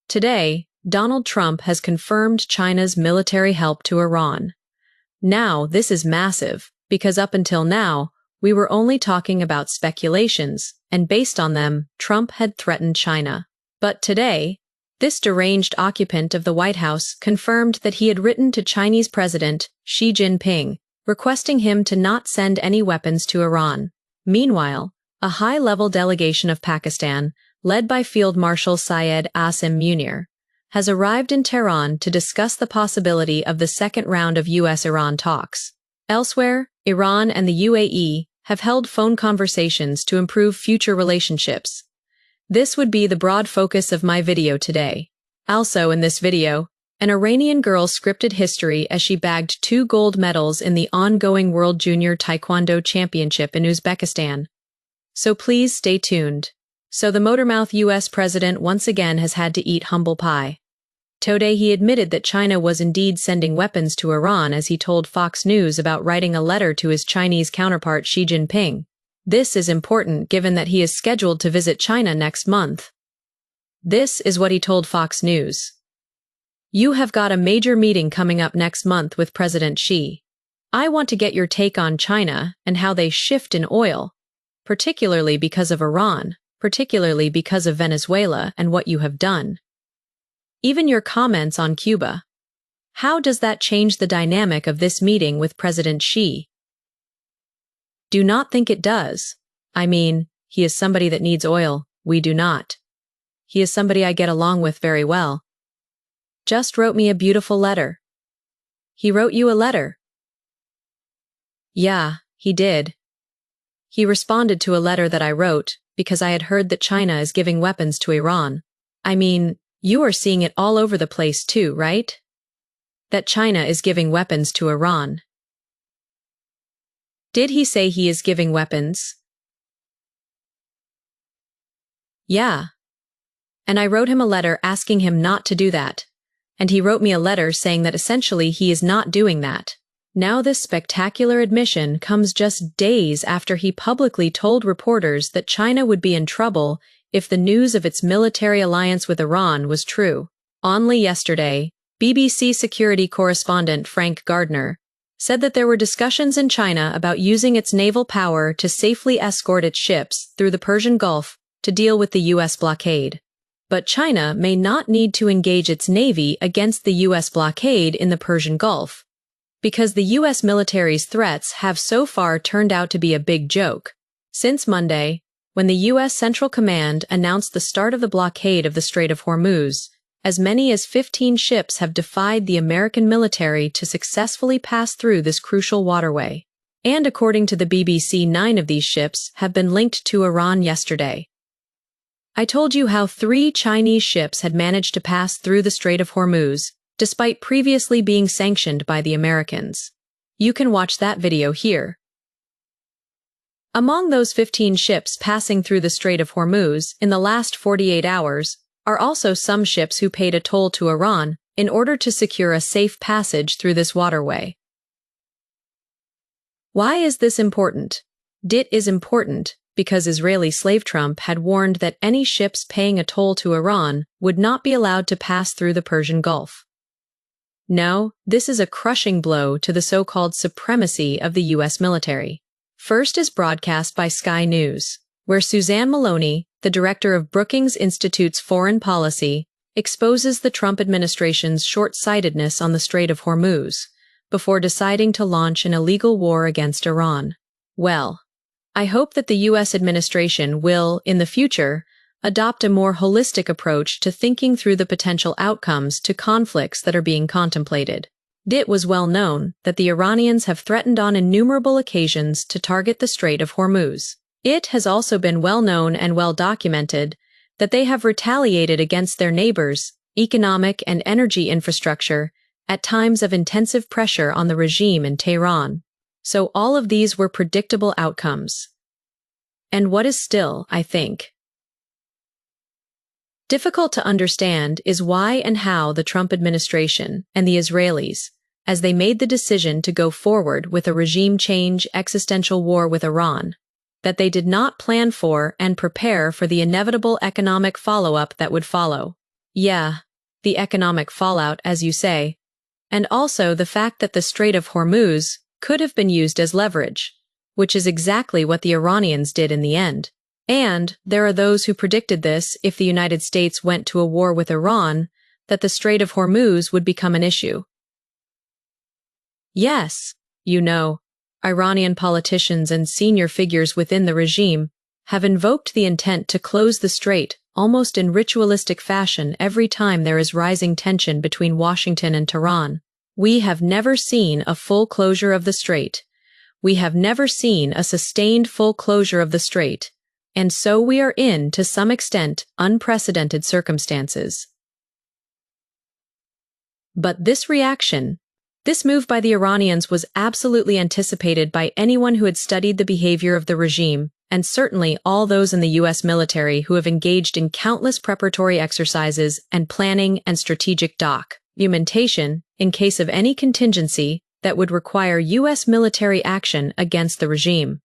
Today, Donald Trump has confirmed China's military help to Iran. Now, this is massive, because up until now, we were only talking about speculations, and based on them, Trump had threatened China. But today, this deranged occupant of the White House confirmed that he had written to Chinese President Xi Jinping, requesting him to not send any weapons to Iran. Meanwhile, a high-level delegation of Pakistan, led by Field Marshal Syed Asim Munir, has arrived in Tehran to discuss the possibility of the second round of US-Iran talks. Elsewhere, Iran and the UAE have held phone conversations to improve future relationships. This would be the broad focus of my video today. Also in this video, an Iranian girl scripted history as she bagged 2 gold medals in the ongoing World Junior Taekwondo Championship in Uzbekistan. So please stay tuned. So the motormouth US president once again has had to eat humble pie. Today he admitted that China was indeed sending weapons to Iran as he told Fox News about writing a letter to his Chinese counterpart Xi Jinping. This is important given that he is scheduled to visit China next month. This is what he told Fox News. "You have got a major meeting coming up next month with President Xi. I want to get your take on China and how they shift in oil, particularly because of Iran, particularly because of Venezuela and what you have done. Even your comments on Cuba. How does that change the dynamic of this meeting with President Xi?" Do not think it does. I mean, he is somebody that needs oil, we do not. He is somebody I get along with very well. Just wrote me a beautiful letter. He wrote you a letter? Yeah, he did. He responded to a letter that I wrote, because I had heard that China is giving weapons to Iran. I mean, you are seeing it all over the place too, right? That China is giving weapons to Iran. Did he say he is giving weapons? Yeah. And I wrote him a letter asking him not to do that. And he wrote me a letter saying that essentially he is not doing that. Now this spectacular admission comes just days after he publicly told reporters that China would be in trouble if the news of its military alliance with Iran was true. Only yesterday, BBC security correspondent Frank Gardner said that there were discussions in China about using its naval power to safely escort its ships through the Persian Gulf to deal with the US blockade. But China may not need to engage its navy against the US blockade in the Persian Gulf, because the US military's threats have so far turned out to be a big joke. Since Monday, when the US Central Command announced the start of the blockade of the Strait of Hormuz, as many as 15 ships have defied the American military to successfully pass through this crucial waterway. And according to the BBC, 9 of these ships have been linked to Iran yesterday. I told you how 3 Chinese ships had managed to pass through the Strait of Hormuz, despite previously being sanctioned by the Americans. You can watch that video here. Among those 15 ships passing through the Strait of Hormuz in the last 48 hours are also some ships who paid a toll to Iran in order to secure a safe passage through this waterway. Why is this important? It is important because Israeli slave Trump had warned that any ships paying a toll to Iran would not be allowed to pass through the Persian Gulf. No, this is a crushing blow to the so-called supremacy of the US military. First is broadcast by Sky News, where Suzanne Maloney, the director of Brookings Institute's foreign policy, exposes the Trump administration's short-sightedness on the Strait of Hormuz before deciding to launch an illegal war against Iran. Well, I hope that the US administration will, in the future, adopt a more holistic approach to thinking through the potential outcomes to conflicts that are being contemplated. It was well known that the Iranians have threatened on innumerable occasions to target the Strait of Hormuz. It has also been well known and well documented that they have retaliated against their neighbors' economic and energy infrastructure at times of intensive pressure on the regime in Tehran. So all of these were predictable outcomes. And what is still, I think, difficult to understand is why and how the Trump administration and the Israelis, as they made the decision to go forward with a regime change existential war with Iran, that they did not plan for and prepare for the inevitable economic follow-up that would follow. Yeah, the economic fallout, as you say, and also the fact that the Strait of Hormuz could have been used as leverage, which is exactly what the Iranians did in the end. And there are those who predicted this if the United States went to a war with Iran, that the Strait of Hormuz would become an issue. Yes, Iranian politicians and senior figures within the regime have invoked the intent to close the strait almost in ritualistic fashion every time there is rising tension between Washington and Tehran. We have never seen a full closure of the strait. We have never seen a sustained full closure of the strait, and so we are in, to some extent, unprecedented circumstances. But this move by the Iranians was absolutely anticipated by anyone who had studied the behavior of the regime, and certainly all those in the U.S. military who have engaged in countless preparatory exercises and planning and strategic documentation in case of any contingency that would require U.S. military action against the regime.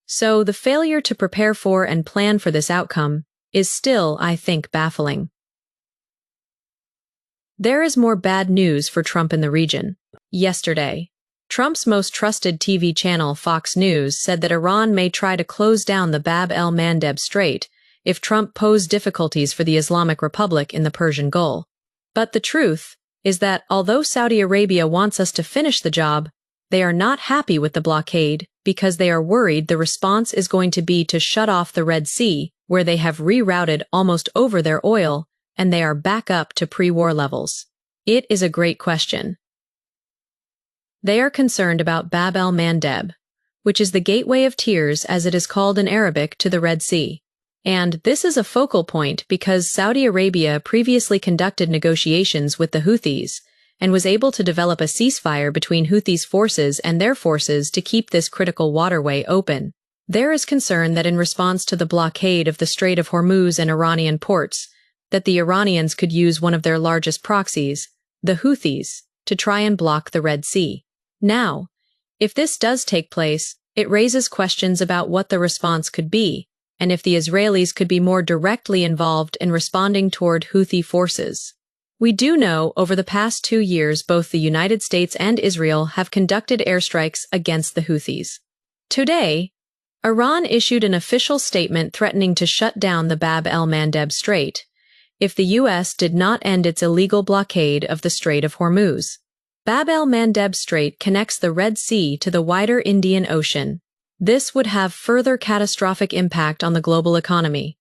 So the failure to prepare for and plan for this outcome is still, I think, baffling. There is more bad news for Trump in the region. Yesterday, Trump's most trusted TV channel, Fox News, said that Iran may try to close down the Bab el-Mandeb Strait if Trump posed difficulties for the Islamic Republic in the Persian Gulf. But the truth is that although Saudi Arabia wants us to finish the job, they are not happy with the blockade because they are worried the response is going to be to shut off the Red Sea, where they have rerouted almost over their oil, and they are back up to pre-war levels. It is a great question. They are concerned about Bab el-Mandeb, which is the Gateway of Tears as it is called in Arabic to the Red Sea. And this is a focal point because Saudi Arabia previously conducted negotiations with the Houthis and was able to develop a ceasefire between Houthis' forces and their forces to keep this critical waterway open. There is concern that in response to the blockade of the Strait of Hormuz and Iranian ports, that the Iranians could use one of their largest proxies, the Houthis, to try and block the Red Sea. Now, if this does take place, it raises questions about what the response could be, and if the Israelis could be more directly involved in responding toward Houthi forces. We do know over the past 2 years both the United States and Israel have conducted airstrikes against the Houthis. Today, Iran issued an official statement threatening to shut down the Bab el-Mandeb Strait if the U.S. did not end its illegal blockade of the Strait of Hormuz. Bab el-Mandeb Strait connects the Red Sea to the wider Indian Ocean. This would have further catastrophic impact on the global economy.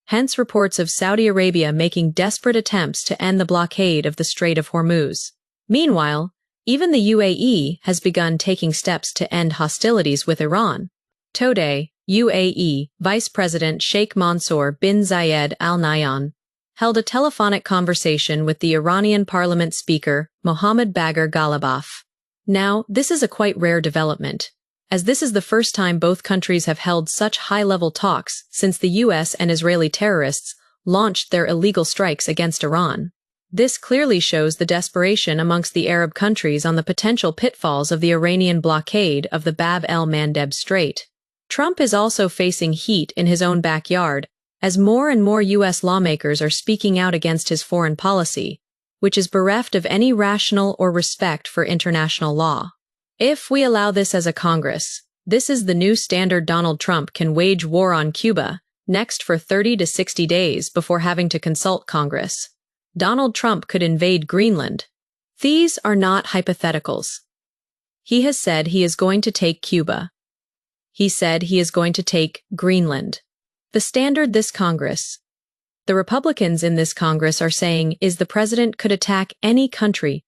Hence reports of Saudi Arabia making desperate attempts to end the blockade of the Strait of Hormuz. Meanwhile, even the UAE has begun taking steps to end hostilities with Iran. Today, UAE Vice President Sheikh Mansour bin Zayed Al Nahyan held a telephonic conversation with the Iranian parliament speaker, Mohammad Bagher Ghalibaf. Now, this is a quite rare development, as this is the first time both countries have held such high-level talks since the U.S. and Israeli terrorists launched their illegal strikes against Iran. This clearly shows the desperation amongst the Arab countries on the potential pitfalls of the Iranian blockade of the Bab el-Mandeb Strait. Trump is also facing heat in his own backyard, as more and more U.S. lawmakers are speaking out against his foreign policy, which is bereft of any rational or respect for international law. If we allow this as a Congress, this is the new standard. Donald Trump can wage war on Cuba next for 30 to 60 days before having to consult Congress. Donald Trump could invade Greenland. These are not hypotheticals. He has said he is going to take Cuba. He said he is going to take Greenland. The standard this Congress, the Republicans in this Congress are saying is the president could attack any country,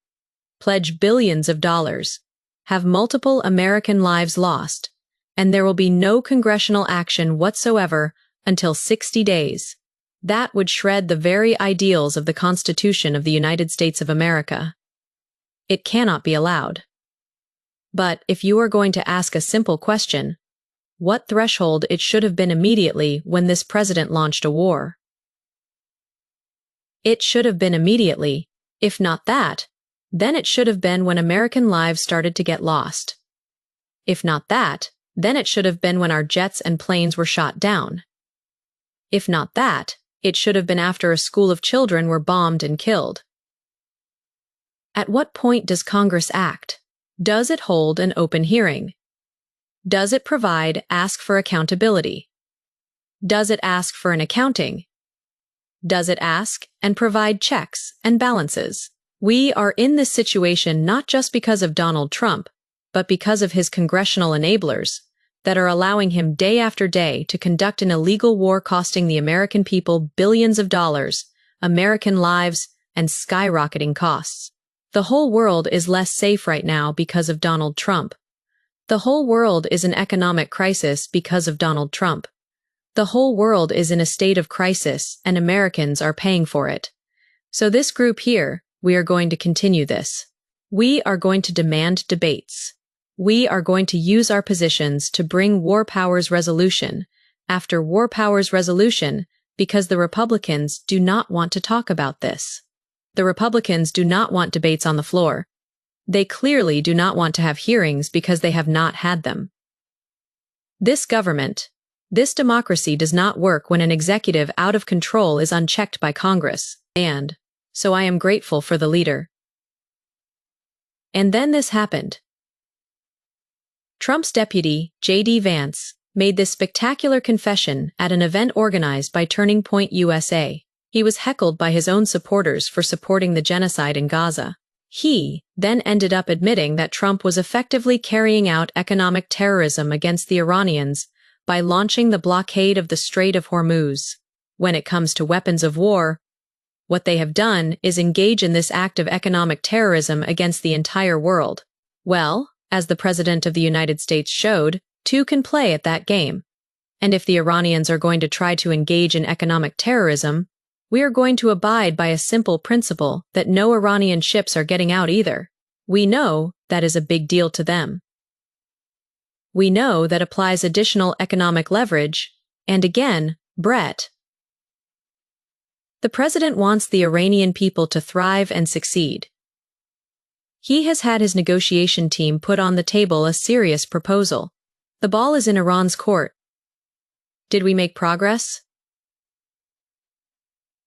pledge billions of dollars, have multiple American lives lost, and there will be no congressional action whatsoever until 60 days. That would shred the very ideals of the Constitution of the United States of America. It cannot be allowed. But if you are going to ask a simple question, what threshold it should have been immediately when this president launched a war? It should have been immediately. If not that, then it should have been when American lives started to get lost. If not that, then it should have been when our jets and planes were shot down. If not that, It should have been after a school of children were bombed and killed. At what point does Congress act? Does it hold an open hearing? Does it ask for accountability? Does it ask for an accounting? Does it ask and provide checks and balances? We are in this situation not just because of Donald Trump, but because of his congressional enablers that are allowing him day after day to conduct an illegal war costing the American people billions of dollars, American lives, and skyrocketing costs. The whole world is less safe right now because of Donald Trump. The whole world is in economic crisis because of Donald Trump. The whole world is in a state of crisis, and Americans are paying for it. So this group here, we are going to continue this. We are going to demand debates. We are going to use our positions to bring war powers resolution after war powers resolution because the Republicans do not want to talk about this. The Republicans do not want debates on the floor. They clearly do not want to have hearings because they have not had them. This government, this democracy does not work when an executive out of control is unchecked by Congress, and so I am grateful for the leader. And then this happened. Trump's deputy, J.D. Vance, made this spectacular confession at an event organized by Turning Point USA. He was heckled by his own supporters for supporting the genocide in Gaza. He then ended up admitting that Trump was effectively carrying out economic terrorism against the Iranians by launching the blockade of the Strait of Hormuz. When it comes to weapons of war, what they have done is engage in this act of economic terrorism against the entire world. Well, as the President of the United States showed, two can play at that game. And if the Iranians are going to try to engage in economic terrorism, we are going to abide by a simple principle that no Iranian ships are getting out either. We know that is a big deal to them. We know that applies additional economic leverage, and again, Brett. The president wants the Iranian people to thrive and succeed. He has had his negotiation team put on the table a serious proposal. The ball is in Iran's court. Did we make progress?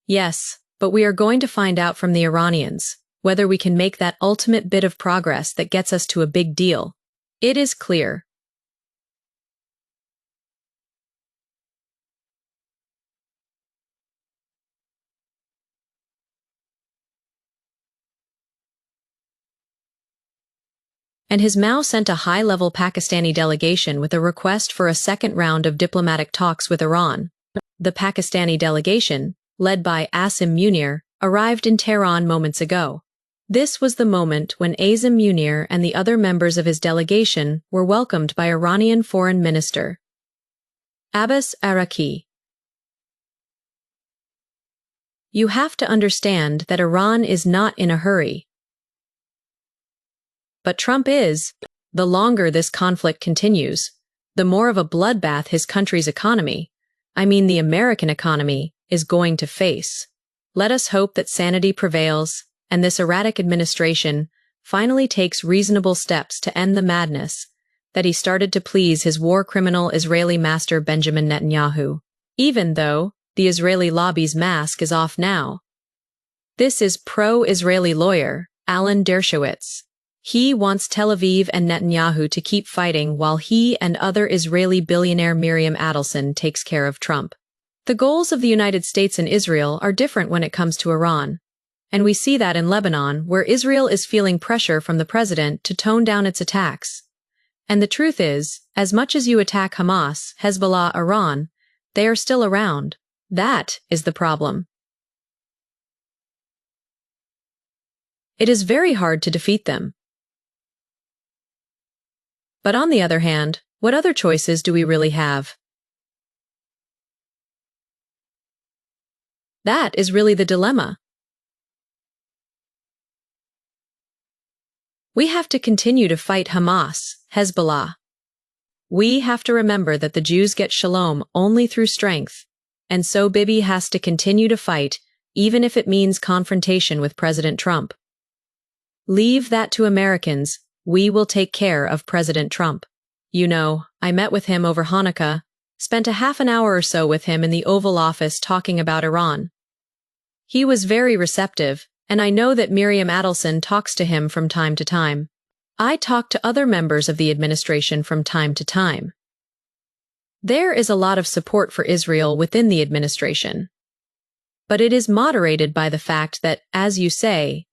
Yes, but we are going to find out from the Iranians whether we can make that ultimate bit of progress that gets us to a big deal. It is clear. And his Mao sent a high-level Pakistani delegation with a request for a second round of diplomatic talks with Iran. The Pakistani delegation, led by Asim Munir, arrived in Tehran moments ago. This was the moment when Asim Munir and the other members of his delegation were welcomed by Iranian Foreign Minister Abbas Araqi. You have to understand that Iran is not in a hurry. But Trump is. The longer this conflict continues, the more of a bloodbath his country's economy, the American economy, is going to face. Let us hope that sanity prevails and this erratic administration finally takes reasonable steps to end the madness that he started to please his war criminal Israeli master Benjamin Netanyahu, even though the Israeli lobby's mask is off now. This is pro-Israeli lawyer Alan Dershowitz. He wants Tel Aviv and Netanyahu to keep fighting while he and other Israeli billionaire Miriam Adelson takes care of Trump. The goals of the United States and Israel are different when it comes to Iran. And we see that in Lebanon, where Israel is feeling pressure from the president to tone down its attacks. And the truth is, as much as you attack Hamas, Hezbollah, Iran, they are still around. That is the problem. It is very hard to defeat them. But on the other hand, what other choices do we really have? That is really the dilemma. We have to continue to fight Hamas, Hezbollah. We have to remember that the Jews get shalom only through strength, and so Bibi has to continue to fight, even if it means confrontation with President Trump. Leave that to Americans. We will take care of President Trump. You know, I met with him over Hanukkah, spent a half an hour or so with him in the Oval Office talking about Iran. He was very receptive, and I know that Miriam Adelson talks to him from time to time. I talk to other members of the administration from time to time. There is a lot of support for Israel within the administration. But it is moderated by the fact that, as you say,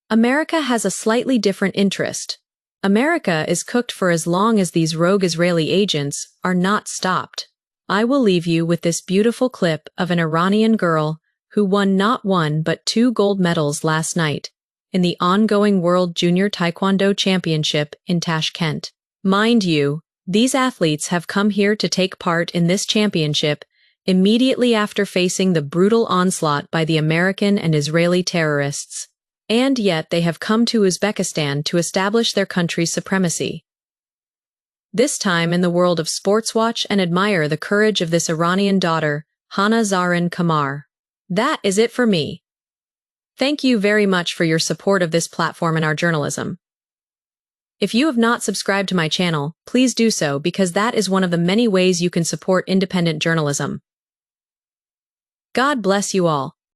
America has a slightly different interest. America is cooked for as long as these rogue Israeli agents are not stopped. I will leave you with this beautiful clip of an Iranian girl who won not one but 2 gold medals last night in the ongoing World Junior Taekwondo Championship in Tashkent. Mind you, these athletes have come here to take part in this championship immediately after facing the brutal onslaught by the American and Israeli terrorists. And yet they have come to Uzbekistan to establish their country's supremacy. This time in the world of sports, watch and admire the courage of this Iranian daughter, Hana Zarin Kamar. That is it for me. Thank you very much for your support of this platform and our journalism. If you have not subscribed to my channel, please do so because that is one of the many ways you can support independent journalism. God bless you all.